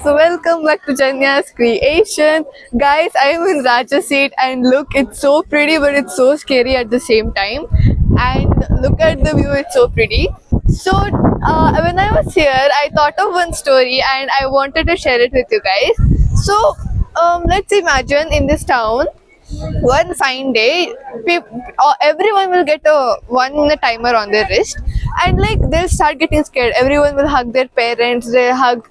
so welcome back to Janya's Creation. Guys, I am in Raja seat and look, it's so pretty but it's so scary at the same time. And look at the view, it's so pretty. So when I was here, I thought of one story and I wanted to share it with you guys. So let's imagine in this town, one fine day, everyone will get a 1 minute timer on their wrist, and like they'll start getting scared. Everyone will hug their parents, they'll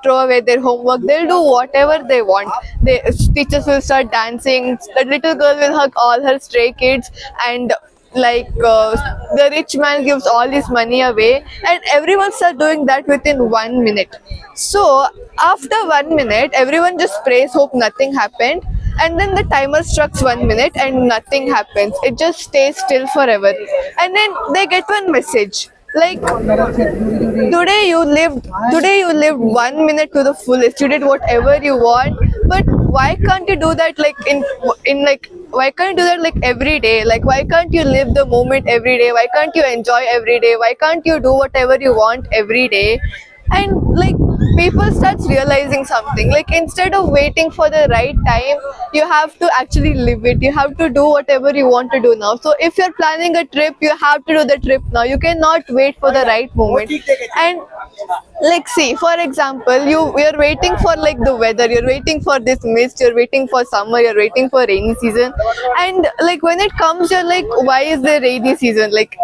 throw away their homework, they'll do whatever they want. The teachers will start dancing, the little girl will hug all her stray kids, and the rich man gives all his money away, and everyone start doing that within 1 minute. So after 1 minute, everyone just prays, hope nothing happened, and then the timer strikes 1 minute and nothing happens. It just stays still forever, and then they get one message like, today you lived 1 minute to the fullest, you did whatever you want. But why can't you do that, like in like why can't you do that like every day? Like, why can't you live the moment every day? Why can't you enjoy every day? Why can't you do whatever you want every day? And like, people starts realizing something, like instead of waiting for the right time, you have to actually live it. You have to do whatever you want to do now. So if you're planning a trip, you have to do the trip now. You cannot wait for the right moment. And like, see, for example, you're waiting for like the weather, you're waiting for this mist, you're waiting for summer, you're waiting for rainy season, and like when it comes, you're like, why is there rainy season? Like,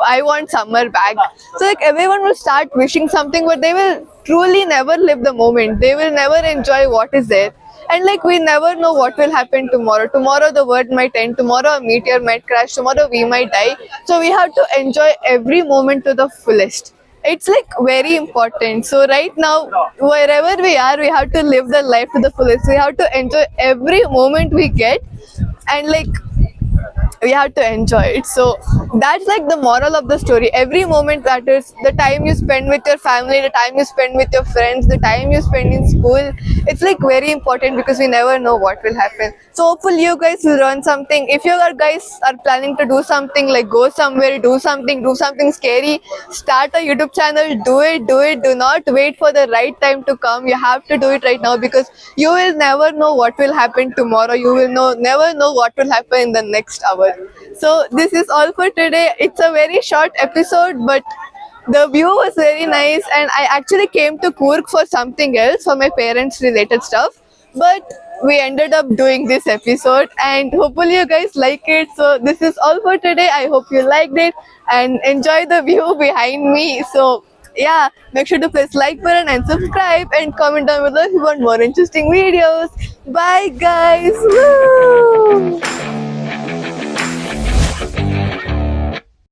I want summer back. So like, everyone will start wishing something, but they will truly never live the moment. They will never enjoy what is there. And like, we never know what will happen tomorrow. Tomorrow the world might end, tomorrow a meteor might crash, tomorrow we might die. So we have to enjoy every moment to the fullest. It's like very important. So right now, wherever we are, we have to live the life to the fullest. We have to enjoy every moment we get, and like, we have to enjoy it. So that's like the moral of the story. Every moment matters. The time you spend with your family, the time you spend with your friends, the time you spend in school, it's like very important, because we never know what will happen. So hopefully you guys will learn something. If you guys are planning to do something, like go somewhere, do something scary, start a YouTube channel, do it. Do not wait for the right time to come. You have to do it right now, because you will never know what will happen tomorrow. You will never know what will happen in the next hour. So this is all for today. It's a very short episode, but the view was very nice, and I actually came to Coorg for something else, for my parents related stuff, but we ended up doing this episode, and hopefully you guys like it. So this is all for today. I hope you liked it and enjoy the view behind me. So yeah, make sure to press like button and subscribe, and comment down below if you want more interesting videos. Bye guys. Woo!